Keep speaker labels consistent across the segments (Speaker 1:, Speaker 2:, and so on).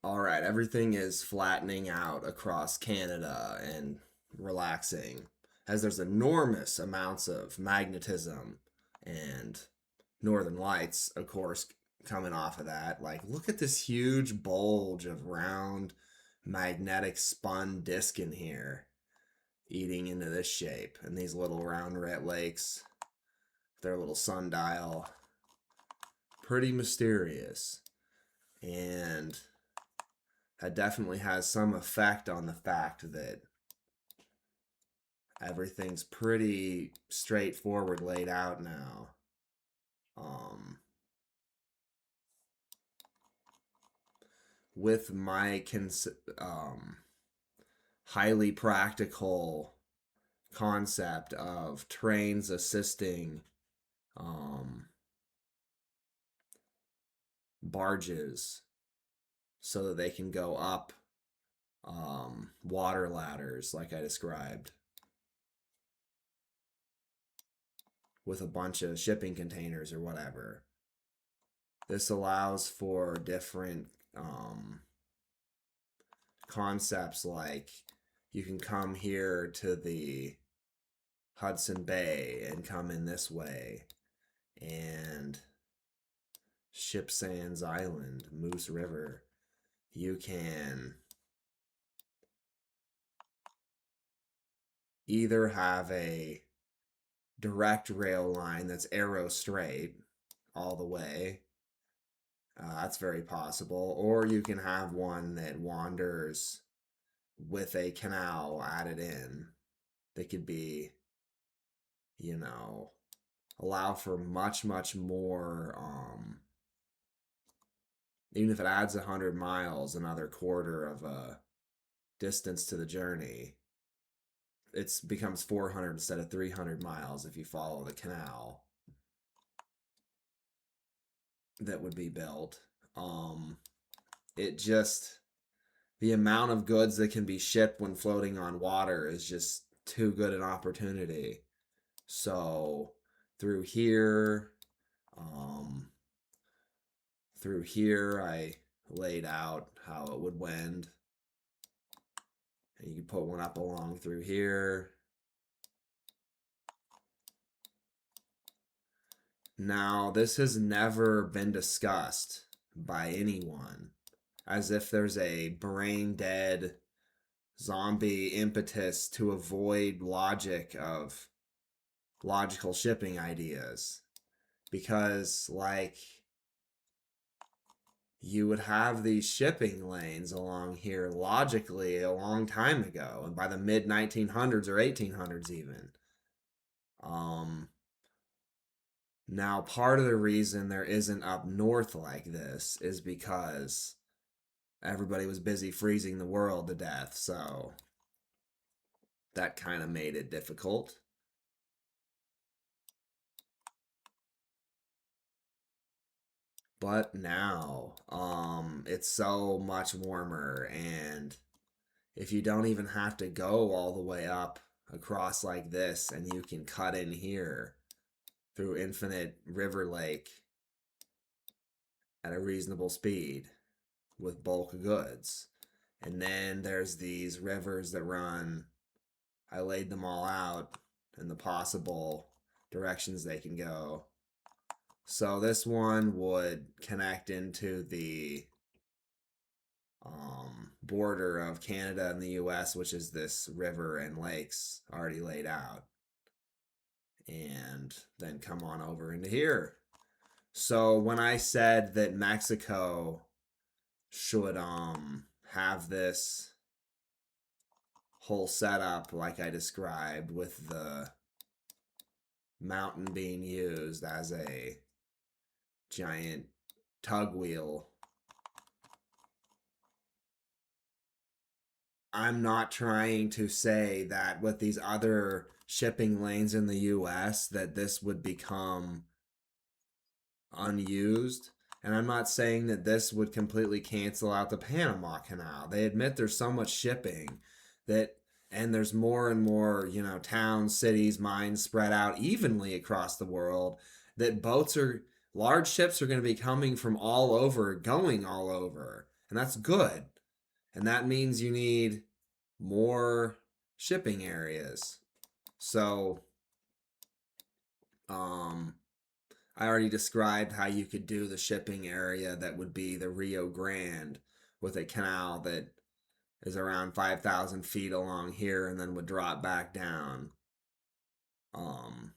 Speaker 1: All right, everything is flattening out across Canada and relaxing as there's enormous amounts of magnetism and northern lights, of course, coming off of that. Like, look at this huge bulge of round magnetic spun disk in here eating into this shape. And these little round red lakes, their little sundial, pretty mysterious. And that definitely has some effect on the fact that everything's pretty straightforward laid out now. Um, with my highly practical concept of trains assisting um, barges so that they can go up water ladders, like I described, with a bunch of shipping containers or whatever. This allows for different concepts, like you can come here to the Hudson Bay and come in this way, and Ship Sands Island, Moose River. You can either have a direct rail line that's arrow straight all the way. That's very possible. Or you can have one that wanders with a canal added in. That could be, you know, allow for much, much more. Even if it adds 100 miles, another quarter of a distance to the journey, it becomes 400 instead of 300 miles if you follow the canal that would be built. It just, the amount of goods that can be shipped when floating on water is just too good an opportunity. So through here, um, I laid out how it would wend. And you can put one up along through here. Now, this has never been discussed by anyone, as if there's a brain dead zombie impetus to avoid logic of logical shipping ideas. Because, like, you would have these shipping lanes along here logically a long time ago, and by the mid 1900s or 1800s, even. Now, part of the reason there isn't up north like this is because everybody was busy freezing the world to death, so that kind of made it difficult. But now, it's so much warmer, and if you don't even have to go all the way up across like this, and you can cut in here through Infinite River Lake at a reasonable speed with bulk goods. And then there's these rivers that run. I laid them all out and the possible directions they can go. So this one would connect into the border of Canada and the US, which is this river and lakes already laid out. And then come on over into here. So when I said that Mexico should have this whole setup like I described, with the mountain being used as a giant tug wheel, I'm not trying to say that with these other shipping lanes in the US that this would become unused. And I'm not saying that this would completely cancel out the Panama Canal. They admit there's so much shipping that, and there's more and more, towns, cities, mines spread out evenly across the world, that large ships are going to be coming from all over, going all over. And that's good. And that means you need more shipping areas. So, um, I already described how you could do the shipping area that would be the Rio Grande with a canal that is around 5,000 feet along here and then would drop back down. Um,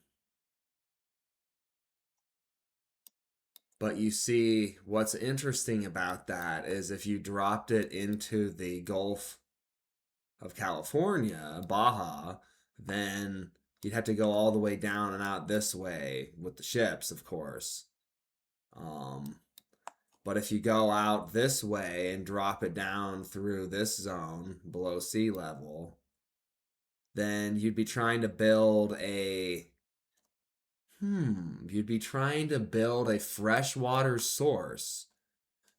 Speaker 1: but you see, what's interesting about that is if you dropped it into the Gulf of California, Baja, then you'd have to go all the way down and out this way with the ships, of course. Um, but if you go out this way and drop it down through this zone below sea level, then you'd be trying to build a you'd be trying to build a freshwater source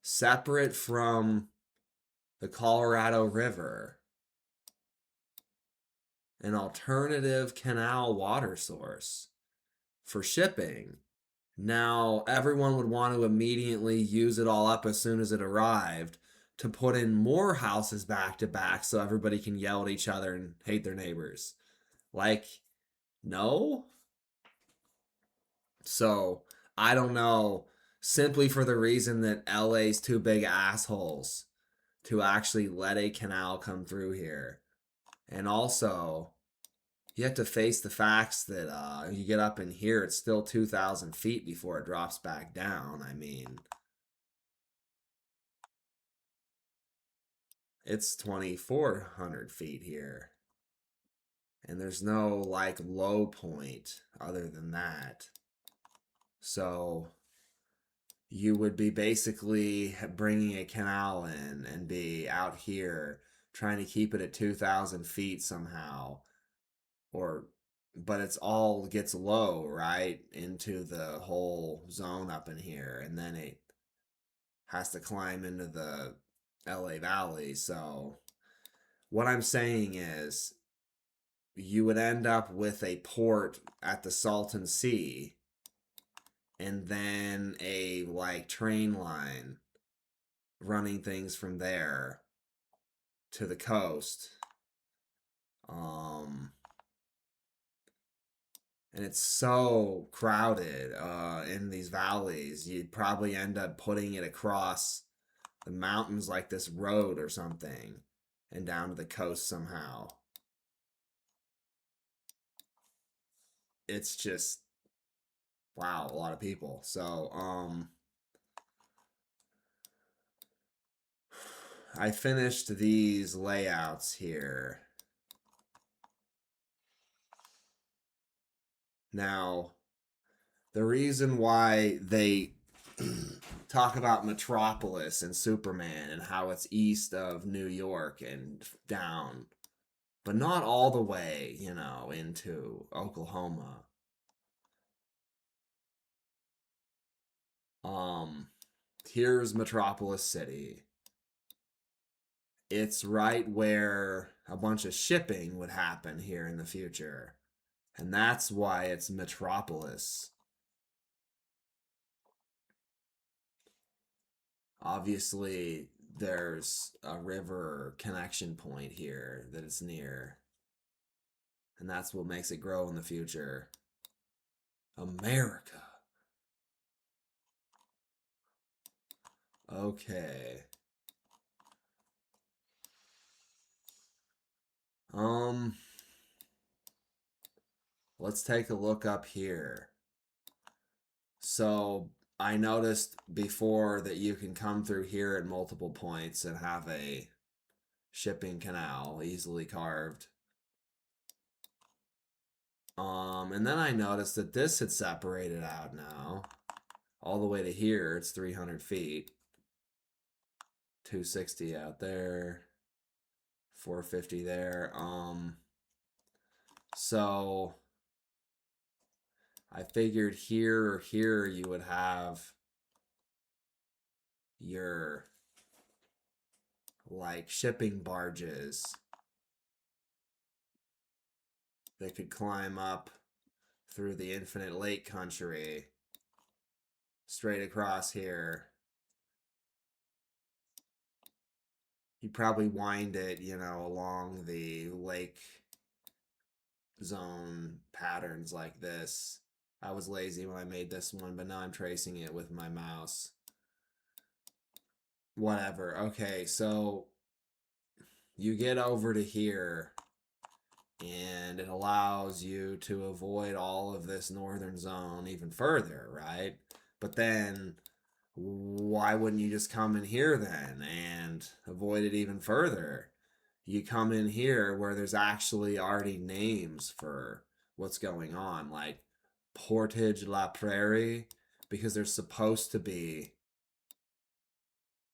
Speaker 1: separate from the Colorado River, an alternative canal water source for shipping. Now, everyone would want to immediately use it all up as soon as it arrived to put in more houses back to back so everybody can yell at each other and hate their neighbors. Like, no? So, I don't know. Simply for the reason that LA's too big assholes to actually let a canal come through here. And also, you have to face the facts that you get up in here, it's still 2,000 feet before it drops back down. I mean, it's 2,400 feet here. And there's no like low point other than that. So you would be basically bringing a canal in and be out here trying to keep it at 2,000 feet somehow. Or but it's all gets low right into the whole zone up in here, and then it has to climb into the LA Valley. So what I'm saying is you would end up with a port at the Salton Sea and then a like train line running things from there to the coast. Um and it's so crowded in these valleys, you'd probably end up putting it across the mountains like this road or something and down to the coast somehow. It's just wow, a lot of people. So I finished these layouts here. Now, the reason why they talk about Metropolis and Superman and how it's east of New York and down, but not all the way, into Oklahoma. Um, Here's Metropolis City. It's right where a bunch of shipping would happen here in the future. And that's why it's Metropolis. Obviously, there's a river connection point here that it's near. And that's what makes it grow in the future. America. Okay. Um, let's take a look up here. So I noticed before that you can come through here at multiple points and have a shipping canal easily carved. And then I noticed that this had separated out now. All the way to here, it's 300 feet. 260 out there. 450 there. So I figured here or here you would have your like shipping barges that could climb up through the infinite lake country straight across here You probably wind it, along the lake zone patterns like this. I was lazy when I made this one, but now I'm tracing it with my mouse. Whatever. Okay, so you get over to here and it allows you to avoid all of this northern zone even further, right? But then why wouldn't you just come in here then and avoid it even further? You come in here where there's actually already names for what's going on, like Portage La Prairie, because there's supposed to be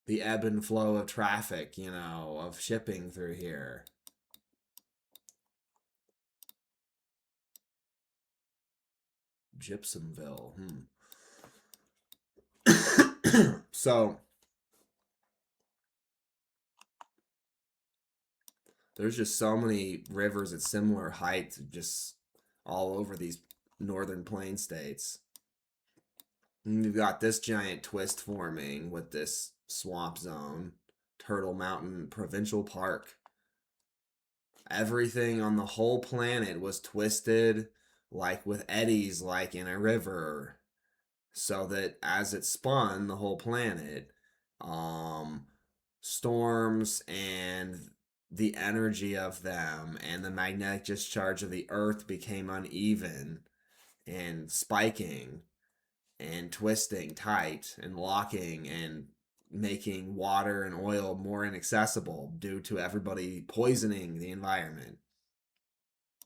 Speaker 1: the ebb and flow of traffic, of shipping through here. Gypsumville. So there's just so many rivers at similar heights, just all over these northern plain states. And you've got this giant twist forming with this swamp zone, Turtle Mountain Provincial Park. Everything on the whole planet was twisted, like with eddies, like in a river, so that as it spun the whole planet, um, storms and the energy of them and the magnetic discharge of the earth became uneven and spiking and twisting tight and locking and making water and oil more inaccessible due to everybody poisoning the environment,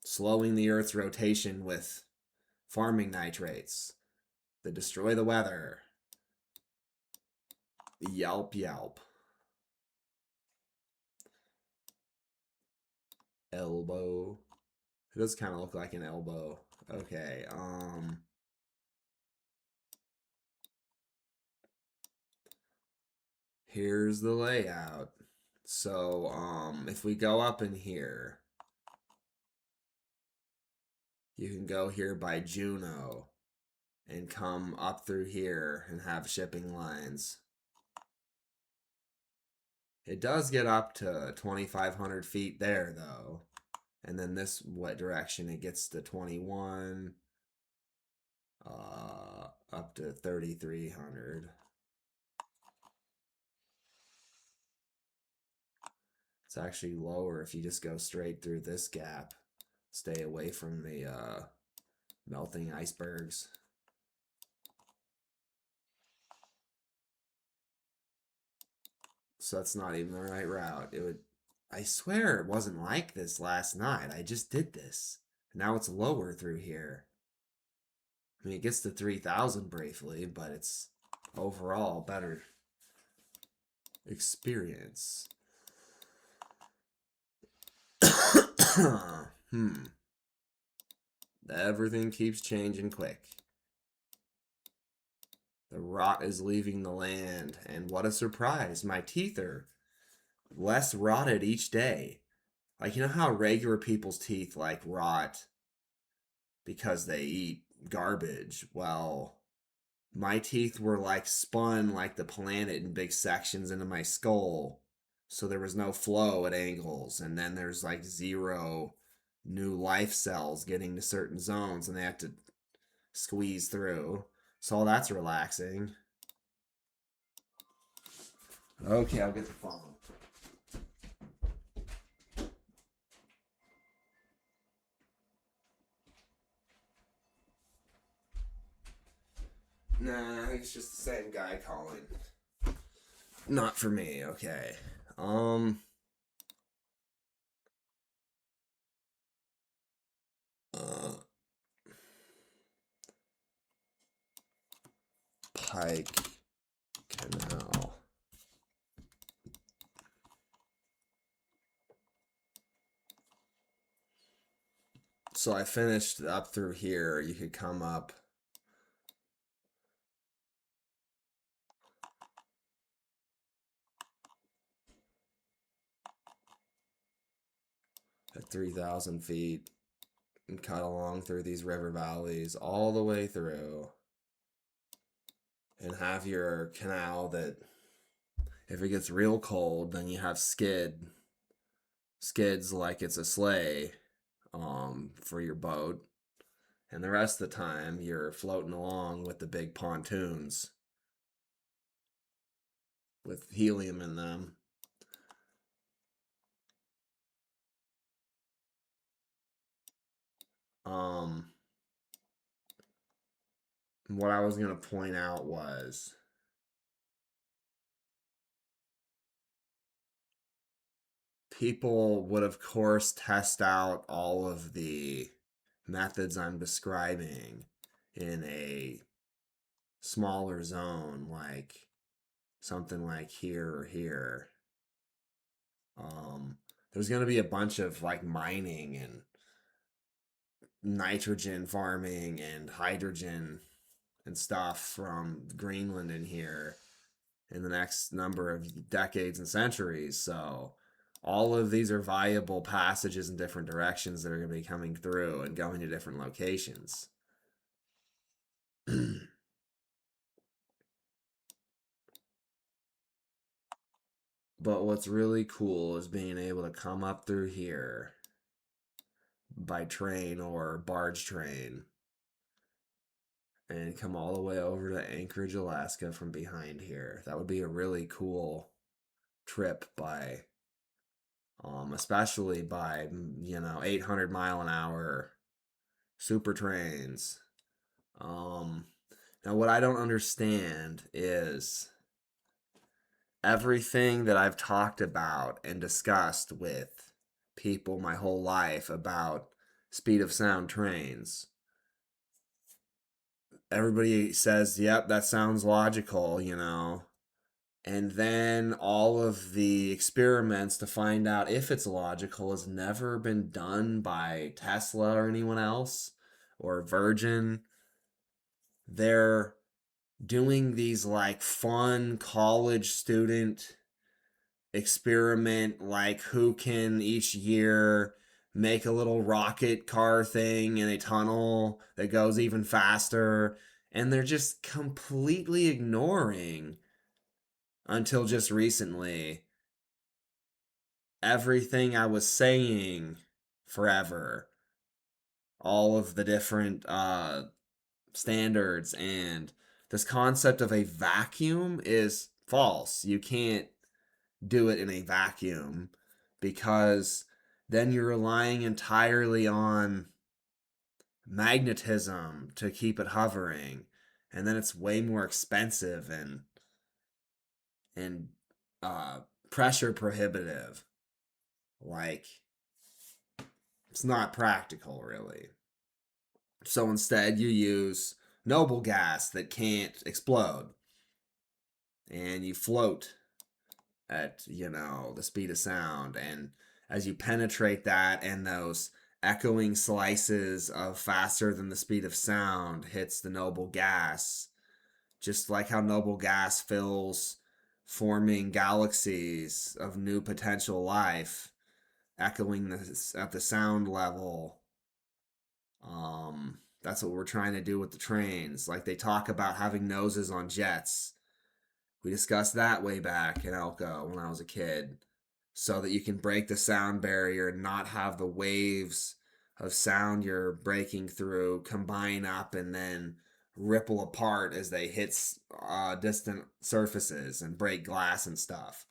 Speaker 1: slowing the earth's rotation with farming nitrates that destroy the weather. Yelp, yelp. Elbow. It does kind of look like an elbow. Okay, here's the layout. So, if we go up in here, you can go here by Juneau and come up through here and have shipping lines. It does get up to 2,500 feet there, though. And then this what direction it gets to 21, up to 3,300. It's actually lower if you just go straight through this gap. Stay away from the melting icebergs. So that's not even the right route. I swear it wasn't like this last night. I just did this. Now it's lower through here. I mean, it gets to 3,000 briefly, but it's overall better experience. Everything keeps changing quick. The rot is leaving the land, and what a surprise! My teeth are less rotted each day. Like, you know how regular people's teeth, like, rot because they eat garbage? Well, my teeth were, like, spun like the planet in big sections into my skull. So there was no flow at angles, and then there's, like, zero new life cells getting to certain zones, and they have to squeeze through. So all that's relaxing. Okay, I'll get the phone. Nah, I think it's just the same guy calling. Not for me, okay. Uh, Pike Canal. So I finished up through here. You could come up at 3,000 feet and cut along through these river valleys all the way through and have your canal that If it gets real cold, then you have skids like it's a sleigh for your boat. And the rest of the time, you're floating along with the big pontoons with helium in them. Um, what I was going to point out was people would, of course, test out all of the methods I'm describing in a smaller zone, like something like here or here. Um, there's going to be a bunch of like mining and nitrogen farming and hydrogen and stuff from Greenland in here in the next number of decades and centuries. So all of these are viable passages in different directions that are going to be coming through and going to different locations. But what's really cool is being able to come up through here by train or barge train and come all the way over to Anchorage, Alaska from behind here. That would be a really cool trip by especially by 800-mile-an-hour super trains. Um Now what I don't understand is everything that I've talked about and discussed with people my whole life about speed of sound trains. Everybody says, yep, that sounds logical. And then all of the experiments to find out if it's logical has never been done by Tesla or anyone else or Virgin. They're doing these like fun college student experiment, like who can each year make a little rocket car thing in a tunnel that goes even faster. And they're just completely ignoring, until just recently, everything I was saying forever. All of the different standards, and this concept of a vacuum is false. You can't do it in a vacuum because then you're relying entirely on magnetism to keep it hovering, and then it's way more expensive and uh pressure prohibitive. Like, it's not practical really. So instead you use noble gas that can't explode, and you float at the speed of sound. And as you penetrate that, and those echoing slices of faster than the speed of sound hits the noble gas, just like how noble gas fills forming galaxies of new potential life, echoing this at the sound level. That's what we're trying to do with the trains. Like, they talk about having noses on jets. We discussed that way back in Elko when I was a kid, so that you can break the sound barrier and not have the waves of sound you're breaking through combine up and then ripple apart as they hit distant surfaces and break glass and stuff.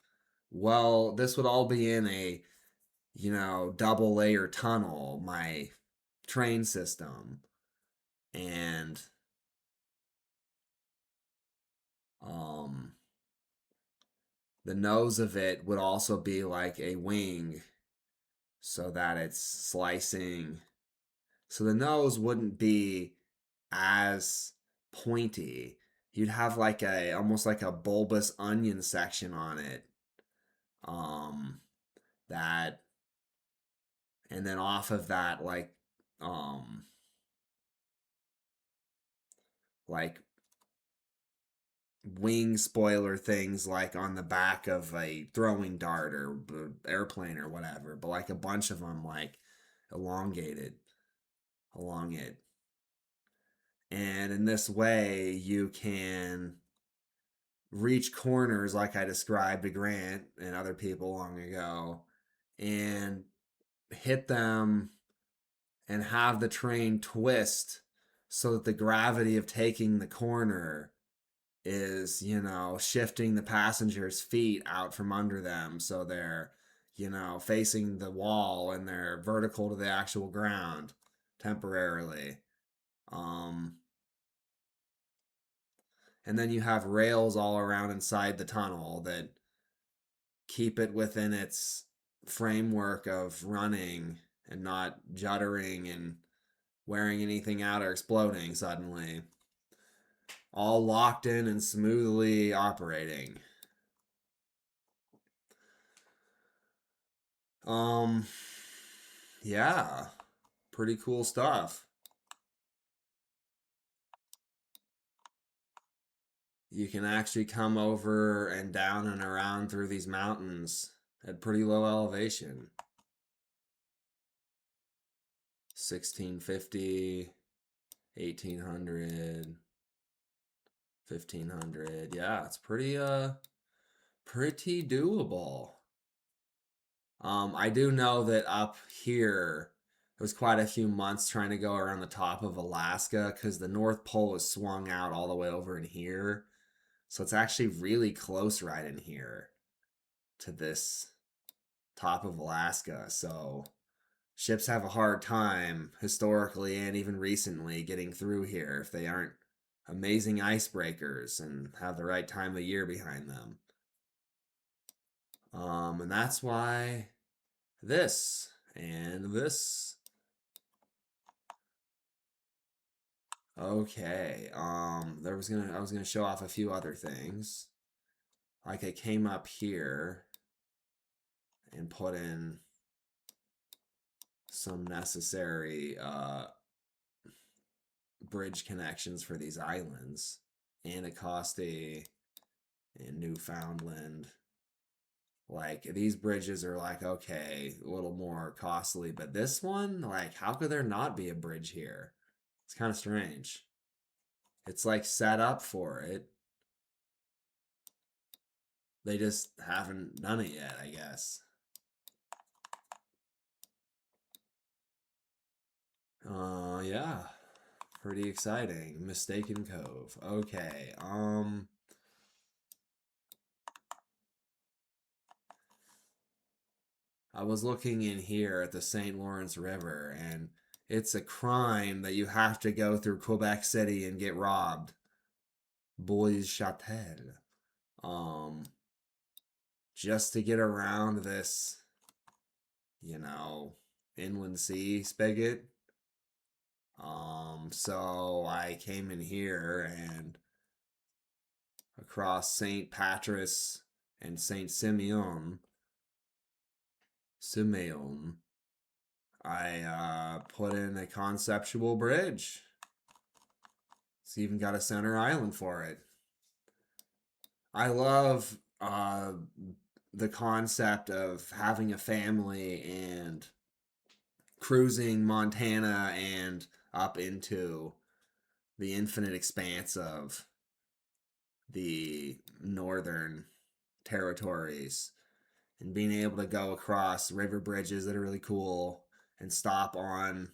Speaker 1: Well, this would all be in a, double layer tunnel, my train system. And um the nose of it would also be like a wing, so that it's slicing. So the nose wouldn't be as pointy. You'd have like a almost like a bulbous onion section on it. Um that and then off of that, um like wing spoiler things, like on the back of a throwing dart or airplane or whatever, but like a bunch of them, like elongated along it. And in this way, you can reach corners like I described to Grant and other people long ago and hit them and have the train twist so that the gravity of taking the corner is, shifting the passengers' feet out from under them so they're, facing the wall and they're vertical to the actual ground temporarily. Um, and then you have rails all around inside the tunnel that keep it within its framework of running and not juddering and wearing anything out or exploding suddenly. All locked in and smoothly operating. Um, yeah, pretty cool stuff. You can actually come over and down and around through these mountains at pretty low elevation. 1650, 1800, 1500. Yeah, it's pretty doable. I do know that up here, it was quite a few months trying to go around the top of Alaska because the North Pole is swung out all the way over in here. So it's actually really close right in here to this top of Alaska. So ships have a hard time historically and even recently getting through here if they aren't amazing icebreakers and have the right time of year behind them. And that's why this and this. Okay. I was gonna show off a few other things. Like I came up here and put in some necessary bridge connections for these islands. Anacostia and Newfoundland. Like these bridges are like okay, a little more costly, but this one, like, how could there not be a bridge here? It's kind of strange. It's like set up for it. They just haven't done it yet, I guess. Yeah. Pretty exciting. Mistaken Cove. Okay. I was looking in here at the St. Lawrence River, and it's a crime that you have to go through Quebec City and get robbed. Bois Chatel. Um, just to get around this, you know, inland sea spigot. So I came in here and across St. Patrice and St. Simeon, I put in a conceptual bridge. It's even got a center island for it. I love the concept of having a family and cruising Montana and up into the infinite expanse of the northern territories and being able to go across river bridges that are really cool and stop on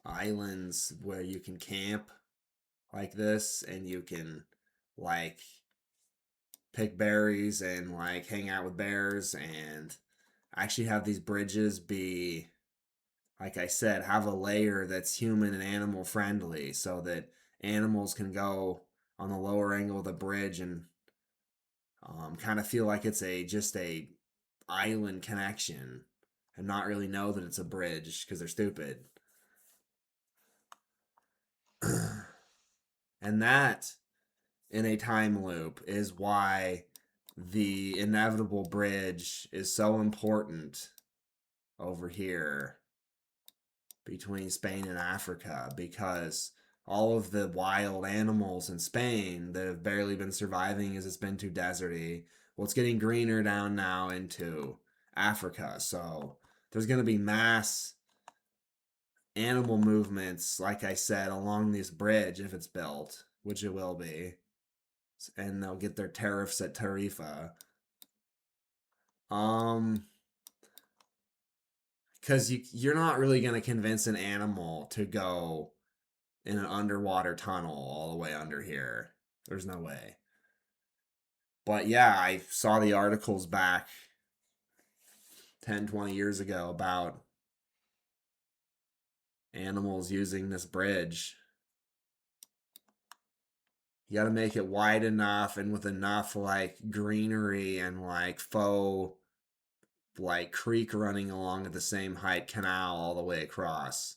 Speaker 1: islands where you can camp like this and you can like pick berries and like hang out with bears and actually have these bridges be, like I said, have a layer that's human and animal friendly so that animals can go on the lower angle of the bridge and kind of feel like it's a just a island connection and not really know that it's a bridge because they're stupid. And that, in a time loop, is why the inevitable bridge is so important over here between Spain and Africa because all of the wild animals in Spain that have barely been surviving as it's been too deserty, well, it's getting greener down now into Africa. So there's going to be mass animal movements, like I said, along this bridge if it's built, which it will be. and they'll get their tariffs at Tarifa. Um, because you're not really gonna convince an animal to go in an underwater tunnel all the way under here. There's no way. But yeah, I saw the articles back 10, 20 years ago about animals using this bridge. You got to make it wide enough and with enough like greenery and like faux like creek running along at the same height canal all the way across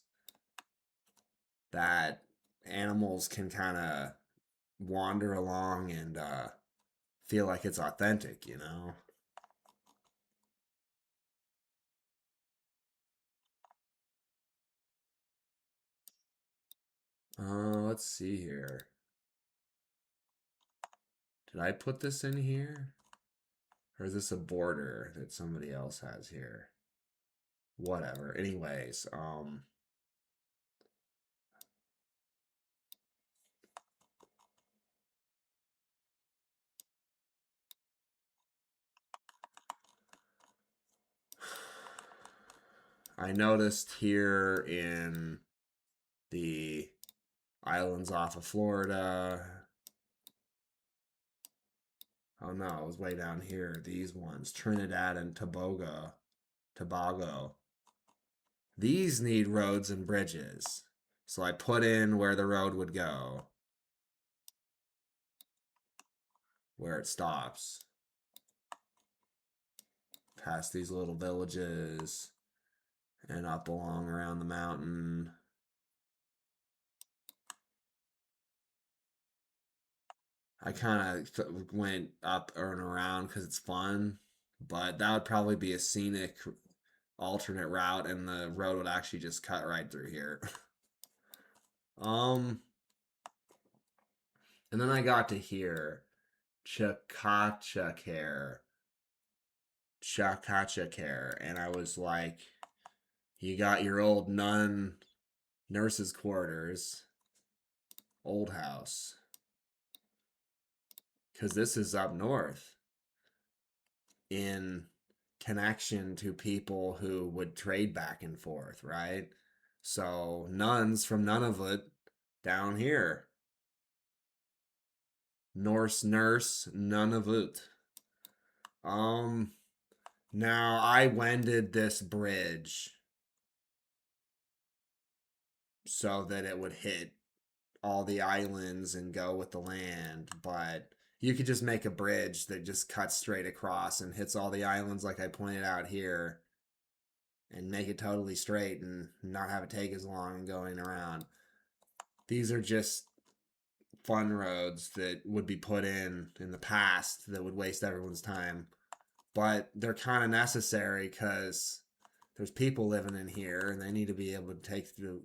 Speaker 1: that animals can kind of wander along and feel like it's authentic, you know? Let's see here. Did I put this in here? Or is this a border that somebody else has here? Whatever. Anyways, I noticed here in the islands off of Florida. Oh no, it was way down here. These ones, Trinidad and Tobago. Tobago. These need roads and bridges. So I put in where the road would go, where it stops, past these little villages, and up along around the mountain. I kind of went up and around because it's fun, but that would probably be a scenic alternate route, and the road would actually just cut right through here. um, and then I got to here, Chakachakare, Chakachakare, and I was like, you got your old nun nurse's quarters, old house, because this is up north in connection to people who would trade back and forth, right? So nuns from Nunavut down here. Norse nurse Nunavut. Um Now I wended this bridge so that it would hit all the islands and go with the land, but you could just make a bridge that just cuts straight across and hits all the islands like I pointed out here and make it totally straight and not have it take as long going around. These are just fun roads that would be put in the past that would waste everyone's time, but they're kind of necessary because there's people living in here and they need to be able to take the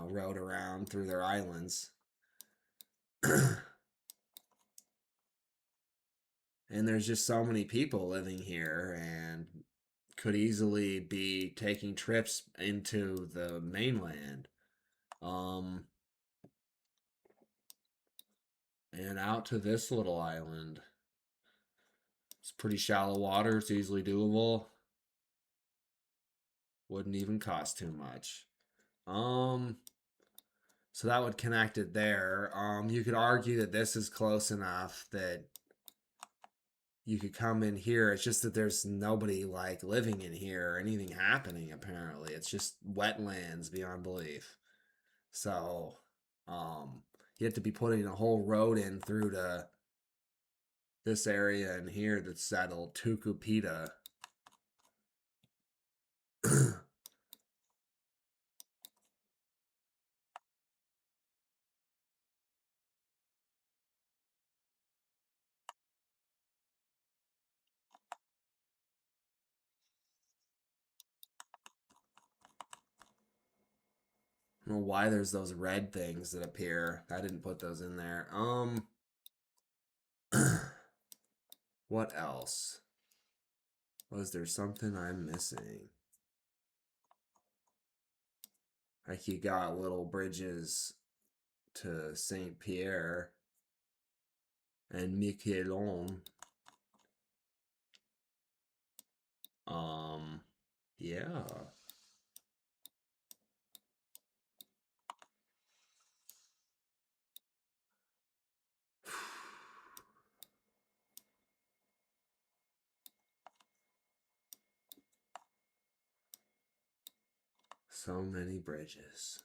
Speaker 1: road around through their islands. And there's just so many people living here and could easily be taking trips into the mainland. Um, and out to this little island. It's pretty shallow water. It's easily doable. Wouldn't even cost too much. Um, so that would connect it there. You could argue that this is close enough that you could come in here. It's just that there's nobody like living in here or anything happening apparently. It's just wetlands beyond belief. So, you have to be putting a whole road in through to this area in here that's settled, Tucupita. I don't know why there's those red things that appear. I didn't put those in there. What else? Was there something I'm missing? Like you got little bridges to Saint Pierre. and Miquelon. Yeah. So many bridges.